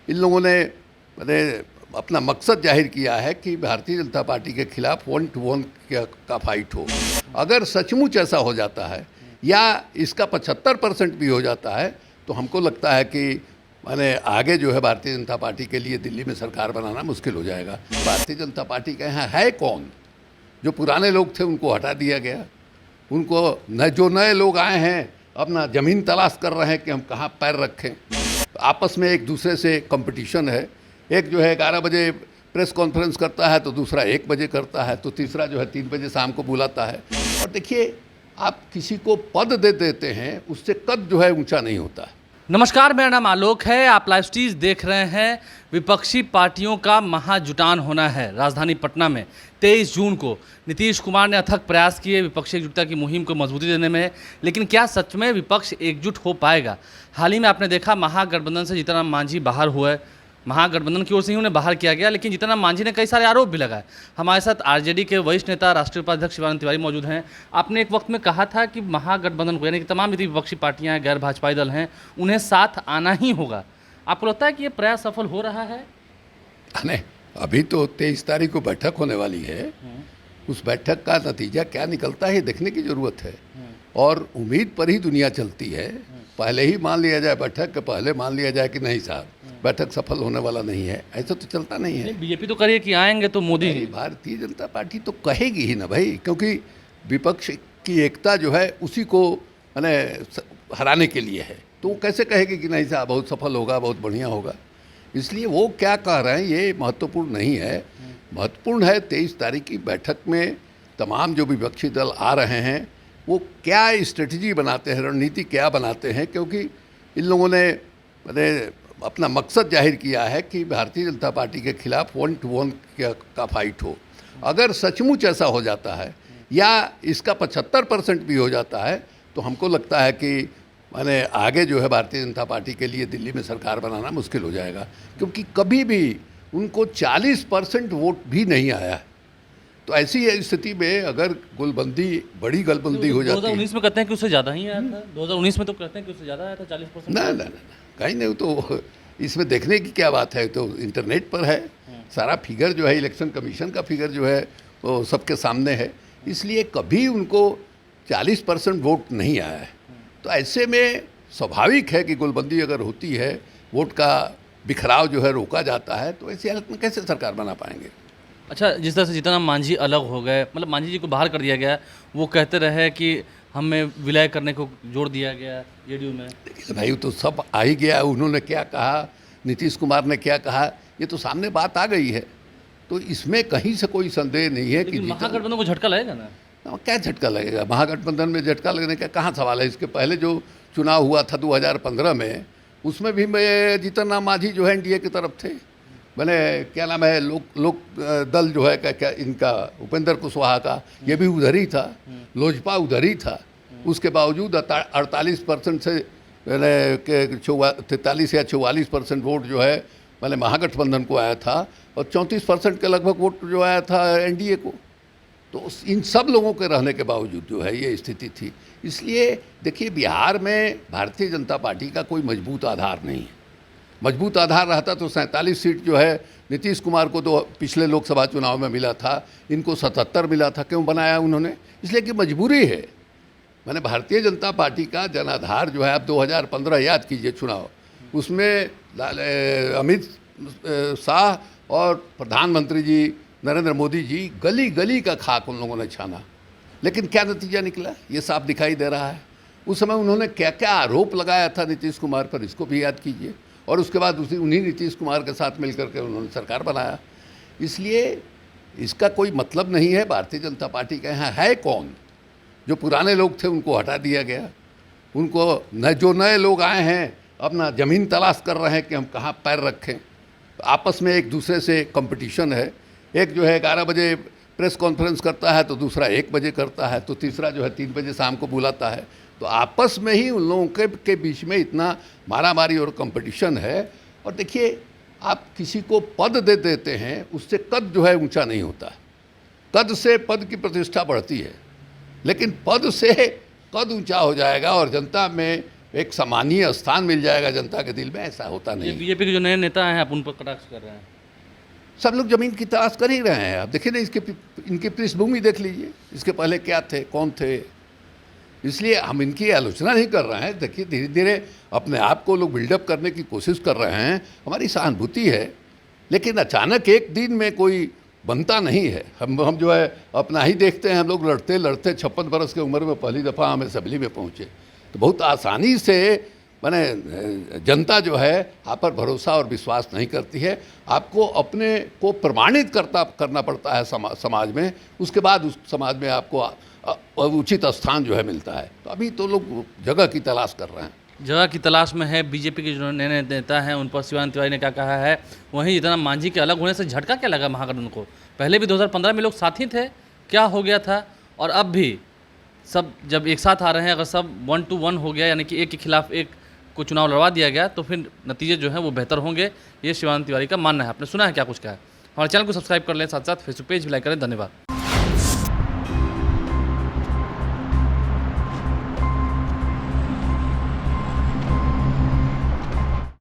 इन लोगों ने मैंने अपना मकसद जाहिर किया है कि भारतीय जनता पार्टी के खिलाफ 1 to 1 का फाइट हो। अगर सचमुच ऐसा हो जाता है या इसका 75% भी हो जाता है तो हमको लगता है कि माने आगे जो है भारतीय जनता पार्टी के लिए दिल्ली में सरकार बनाना मुश्किल हो जाएगा। भारतीय जनता पार्टी के यहाँ है कौन? जो पुराने लोग थे उनको हटा दिया गया, उनको जो नए लोग आए हैं अपना ज़मीन तलाश कर रहे हैं कि हम कहाँ पैर रखें। आपस में एक दूसरे से कंपटीशन है। एक जो है 11 बजे प्रेस कॉन्फ्रेंस करता है तो दूसरा 1 बजे करता है, तो तीसरा जो है 3 बजे शाम को बुलाता है। और देखिए, आप किसी को पद दे देते हैं उससे कद जो है ऊंचा नहीं होता है। नमस्कार, मेरा नाम आलोक है। आप लाइव स्ट्रीज देख रहे हैं। विपक्षी पार्टियों का महाजुटान होना है राजधानी पटना में 23 जून को। नीतीश कुमार ने अथक प्रयास किए विपक्षी एकजुटता की मुहिम को मजबूती देने में, लेकिन क्या सच में विपक्ष एकजुट हो पाएगा? हाल ही में आपने देखा महागठबंधन से जीतन राम मांझी बाहर हुए। महागठबंधन की ओर से ही उन्हें बाहर किया गया, लेकिन जीतन राम मांझी ने कई सारे आरोप भी लगाए। हमारे साथ आरजेडी के वरिष्ठ नेता राष्ट्रीय उपाध्यक्ष शिवानंद तिवारी मौजूद हैं। आपने एक वक्त में कहा था कि महागठबंधन को, यानी कि तमाम जितनी विपक्षी पार्टियां हैं, गैर भाजपाई दल हैं, उन्हें साथ आना ही होगा। आपको लगता है कि ये प्रयास सफल हो रहा है? नहीं, अभी तो 23 तारीख को बैठक होने वाली है। उस बैठक का नतीजा क्या निकलता है ये देखने की ज़रूरत है। और उम्मीद पर ही दुनिया चलती है। पहले ही मान लिया जाए बैठक के पहले मान लिया जाए कि नहीं साहब बैठक सफल होने वाला नहीं है, ऐसा तो चलता नहीं है। बीजेपी तो करिए कि आएंगे तो मोदी। भारतीय जनता पार्टी तो कहेगी ही ना भाई, क्योंकि विपक्ष की एकता जो है उसी को मैंने हराने के लिए है। तो वो कैसे कहेगी कि नहीं साहब बहुत सफल होगा, बहुत बढ़िया होगा। इसलिए वो क्या कह रहे हैं ये महत्वपूर्ण नहीं है। महत्वपूर्ण है 23 तारीख की बैठक में तमाम जो विपक्षी दल आ रहे हैं वो क्या स्ट्रेटजी बनाते हैं, रणनीति क्या बनाते हैं। क्योंकि इन लोगों ने मैंने अपना मकसद जाहिर किया है कि भारतीय जनता पार्टी के खिलाफ 1 to 1 का फाइट हो। अगर सचमुच ऐसा हो जाता है या इसका 75% भी हो जाता है तो हमको लगता है कि माने आगे जो है भारतीय जनता पार्टी के लिए दिल्ली में सरकार बनाना मुश्किल हो जाएगा। क्योंकि कभी भी उनको 40% वोट भी नहीं आया है। तो ऐसी स्थिति में अगर बड़ी गलबंदी हो जाती है। 2019 में कहते हैं कि उससे ज़्यादा ही आया था। 2019 में तो कहते हैं कि उससे ज़्यादा आया था, 40%। ना कहीं नहीं। तो इसमें देखने की क्या बात है, तो इंटरनेट पर है सारा फिगर जो है, इलेक्शन कमीशन का फिगर जो है वो सबके सामने है। इसलिए कभी उनको 40% वोट नहीं आया है। तो ऐसे में स्वाभाविक है कि गोलबंदी अगर होती है, वोट का बिखराव जो है रोका जाता है, तो ऐसी हालत में कैसे सरकार बना पाएंगे? अच्छा, जिस तरह से जीतन राम मांझी अलग हो गए, मतलब मांझी जी को बाहर कर दिया गया, वो कहते रहे कि हमें विलय करने को जोड़ दिया गया जेडीयू में। देखिए भाई, तो सब आ ही गया। उन्होंने क्या कहा, नीतीश कुमार ने क्या कहा, ये तो सामने बात आ गई है। तो इसमें कहीं से कोई संदेह नहीं है कि महागठबंधन को झटका लगेगा ना। क्या झटका लगेगा? महागठबंधन में झटका लगने का कहाँ सवाल है। इसके पहले जो चुनाव हुआ था 2015 में, उसमें भी जीतन राम मांझी जो है एनडीए की तरफ थे। मैंने क्या नाम है, लोक दल जो है क्या इनका उपेंद्र कुशवाहा का, ये भी उधर ही था। लोजपा उधर ही था। उसके बावजूद 48% से मैंने 43 या 44% वोट जो है मैंने महागठबंधन को आया था, और 34% के लगभग वोट जो आया था एनडीए को। तो इन सब लोगों के रहने के बावजूद जो है ये स्थिति थी। इसलिए देखिए, बिहार में भारतीय जनता पार्टी का कोई मजबूत आधार नहीं है। मजबूत आधार रहता तो 47 सीट जो है नीतीश कुमार को तो पिछले लोकसभा चुनाव में मिला था, इनको 77 मिला था। क्यों बनाया उन्होंने? इसलिए कि मजबूरी है। मैंने भारतीय जनता पार्टी का जनाधार जो है, आप 2015 याद कीजिए चुनाव, उसमें अमित शाह और प्रधानमंत्री जी नरेंद्र मोदी जी गली गली का खाक उन लोगों ने छाना। लेकिन क्या नतीजा निकला ये साफ दिखाई दे रहा है। उस समय उन्होंने क्या क्या आरोप लगाया था नीतीश कुमार पर, इसको भी याद कीजिए। और उसके बाद उन्हीं नीतीश कुमार के साथ मिलकर के उन्होंने सरकार बनाया। इसलिए इसका कोई मतलब नहीं है। भारतीय जनता पार्टी के यहाँ है कौन? जो पुराने लोग थे उनको हटा दिया गया, उनको जो नए लोग आए हैं अपना ज़मीन तलाश कर रहे हैं कि हम कहाँ पैर रखें। आपस में एक दूसरे से कंपटीशन है। एक जो है 11 बजे प्रेस कॉन्फ्रेंस करता है तो दूसरा 1 बजे करता है, तो तीसरा जो है 3 बजे शाम को बुलाता है। तो आपस में ही उन लोगों के बीच में इतना मारामारी और कंपटीशन है। और देखिए, आप किसी को पद दे देते हैं उससे कद जो है ऊंचा नहीं होता। कद से पद की प्रतिष्ठा बढ़ती है, लेकिन पद से कद ऊंचा हो जाएगा और जनता में एक सम्मानीय स्थान मिल जाएगा जनता के दिल में, ऐसा होता ये नहीं। बीजेपी के जो नए नेता हैं आप उन पर कटाक्ष कर रहे हैं। सब लोग ज़मीन की तलाश कर ही रहे हैं। आप देखिए ना, इनकी पृष्ठभूमि देख लीजिए, इसके पहले क्या थे, कौन थे। इसलिए हम इनकी आलोचना नहीं कर रहे हैं। देखिए धीरे धीरे अपने आप को लोग बिल्डअप करने की कोशिश कर रहे हैं, हमारी सहानुभूति है, लेकिन अचानक एक दिन में कोई बनता नहीं है। हम जो है अपना ही देखते हैं, हम लोग लड़ते लड़ते 56 बरस की उम्र में पहली दफ़ा हम असेंबली में पहुँचे, तो बहुत आसानी से माने जनता जो है आप पर भरोसा और विश्वास नहीं करती है। आपको अपने को प्रमाणित करना पड़ता है समाज में, उसके बाद उस समाज में आपको उचित स्थान जो है मिलता है। तो अभी तो लोग जगह की तलाश कर रहे हैं। जगह की तलाश में है। बीजेपी के जो नए नेता हैं उन पर शिवानंद तिवारी ने क्या कहा है। वहीं जीतन राम मांझी के अलग होने से झटका क्या लगा महागठबंधन को? पहले भी 2015 में लोग साथी थे, क्या हो गया था? और अब भी सब जब एक साथ आ रहे हैं, अगर सब 1 to 1 हो गया, यानी कि एक के खिलाफ एक को चुनाव लड़वा दिया गया, तो फिर नतीजे जो हैं वो बेहतर होंगे, ये शिवानंद तिवारी का मानना है। आपने सुना है क्या कुछ कहा है। हमारे चैनल को सब्सक्राइब कर लें, साथ साथ फेसबुक पेज भी लाइक करें। धन्यवाद।